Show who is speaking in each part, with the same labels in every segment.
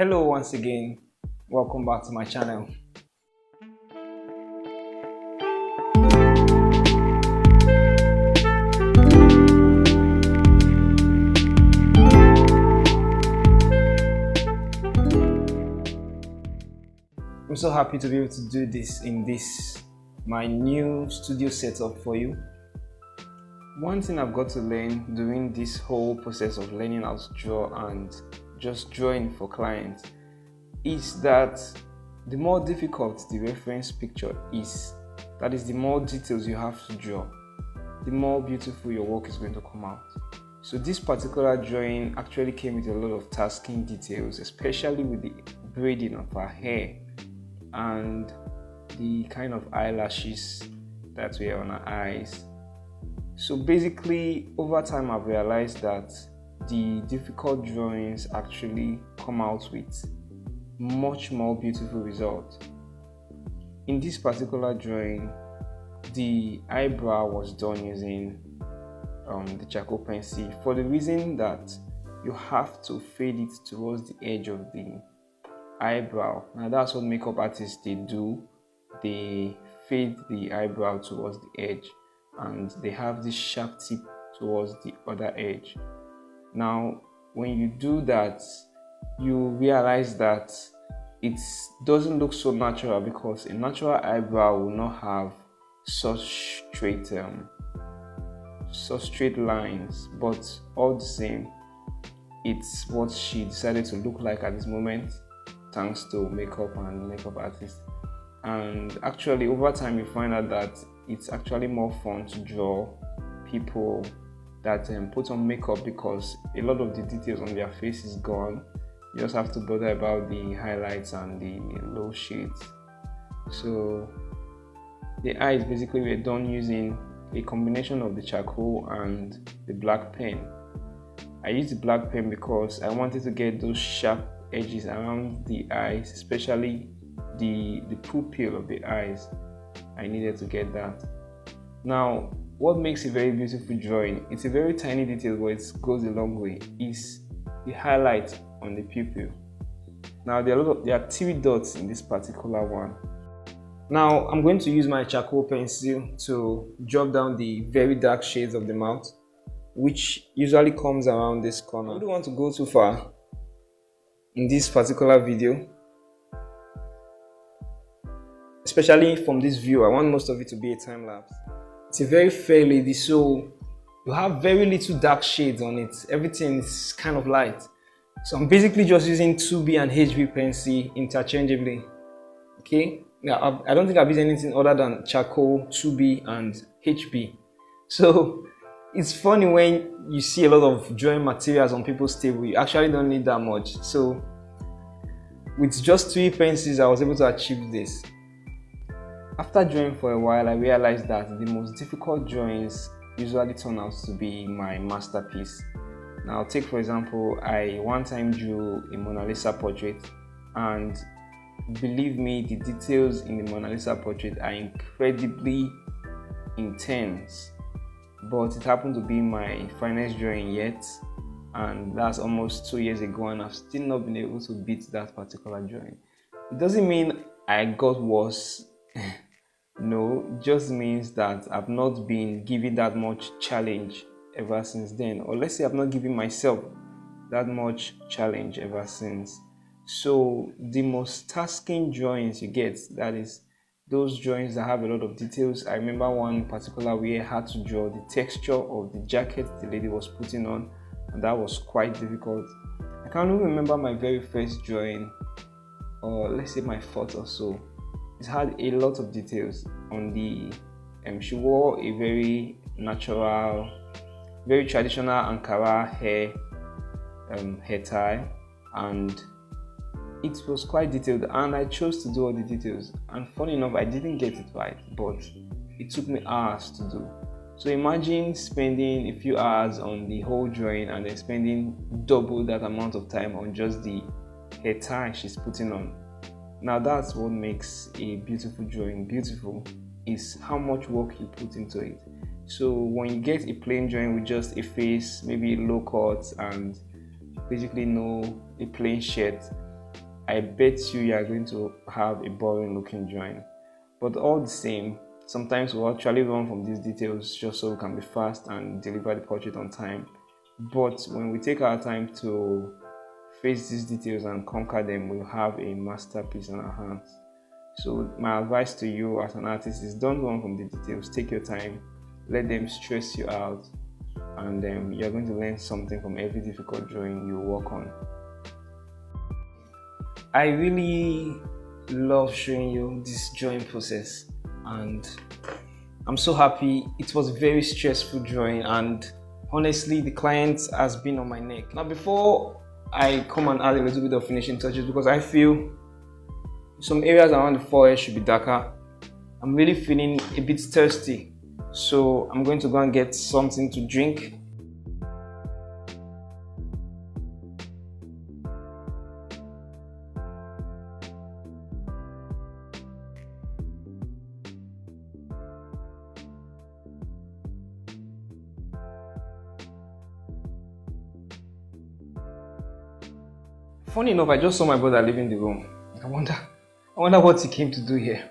Speaker 1: Hello once again, welcome back to my channel. I'm so happy to be able to do this in my new studio setup for you. One thing I've got to learn during this whole process of learning how to draw and just drawing for clients is that the more difficult the reference picture is, that is, the more details you have to draw, the more beautiful your work is going to come out. So this particular drawing actually came with a lot of tasking details, especially with the braiding of her hair and the kind of eyelashes that were on her eyes. So basically, over time I've realized that the difficult drawings actually come out with much more beautiful results. In this particular drawing, the eyebrow was done using the charcoal pencil for the reason that you have to fade it towards the edge of the eyebrow. Now that's what makeup artists they do. They fade the eyebrow towards the edge and they have this sharp tip towards the other edge. Now when you do that, you realize that it doesn't look so natural, because a natural eyebrow will not have such straight lines, but all the same, it's what she decided to look like at this moment, thanks to makeup and makeup artists. And actually over time you find out that it's actually more fun to draw people that put on makeup, because a lot of the details on their face is gone. You just have to bother about the highlights and the low shades. So the eyes basically were done using a combination of the charcoal and the black pen. I used the black pen because I wanted to get those sharp edges around the eyes, especially the pupil of the eyes. I needed to get that. Now what makes a very beautiful drawing, it's a very tiny detail but it goes a long way, is the highlight on the pupil. Now there are 3 dots in this particular one. Now I'm going to use my charcoal pencil to drop down the very dark shades of the mouth, which usually comes around this corner. I don't want to go too far in this particular video, especially from this view. I want most of it to be a time lapse. It's a very fair lady, so you have very little dark shades on it. Everything is kind of light. So I'm basically just using 2B and HB pencil interchangeably. Okay, now I don't think I've used anything other than charcoal, 2B and HB. So it's funny when you see a lot of drawing materials on people's table, you actually don't need that much. So with just 3 pencils I was able to achieve this. After drawing for a while, I realized that the most difficult drawings usually turn out to be my masterpiece. Now take for example, I one time drew a Mona Lisa portrait, and believe me, the details in the Mona Lisa portrait are incredibly intense, but it happened to be my finest drawing yet, and that's almost 2 years ago, and I've still not been able to beat that particular drawing. It doesn't mean I got worse. No, it just means that I've not been given that much challenge ever since then, or let's say I've not given myself that much challenge ever since. So the most tasking drawings you get, that is those drawings that have a lot of details. I remember one particular where I had to draw the texture of the jacket the lady was putting on, and that was quite difficult. I can't even remember my very first drawing, or let's say my 4th or so. It had a lot of details on the she wore a very natural, very traditional Ankara hair tie, and it was quite detailed, and I chose to do all the details, and funny enough I didn't get it right, but it took me hours to do. So imagine spending a few hours on the whole drawing and then spending double that amount of time on just the hair tie she's putting on. Now that's what makes a beautiful drawing beautiful, is how much work you put into it. So when you get a plain drawing with just a face, maybe low cut, and basically a plain shirt, I bet you are going to have a boring looking drawing. But all the same, sometimes we'll actually run from these details just so we can be fast and deliver the portrait on time. But when we take our time to face these details and conquer them, we'll have a masterpiece in our hands. So my advice to you as an artist is don't run from the details. Take your time, let them stress you out, and you're going to learn something from every difficult drawing you work on. I really love showing you this drawing process, and I'm so happy. It was a very stressful drawing, and honestly the client has been on my neck. Now before I come and add a little bit of finishing touches, because I feel some areas around the forehead should be darker, I'm really feeling a bit thirsty, so I'm going to go and get something to drink. Funny enough, I just saw my brother leaving the room. I wonder what he came to do here.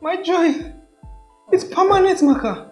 Speaker 1: My joy! It's permanent, Maka.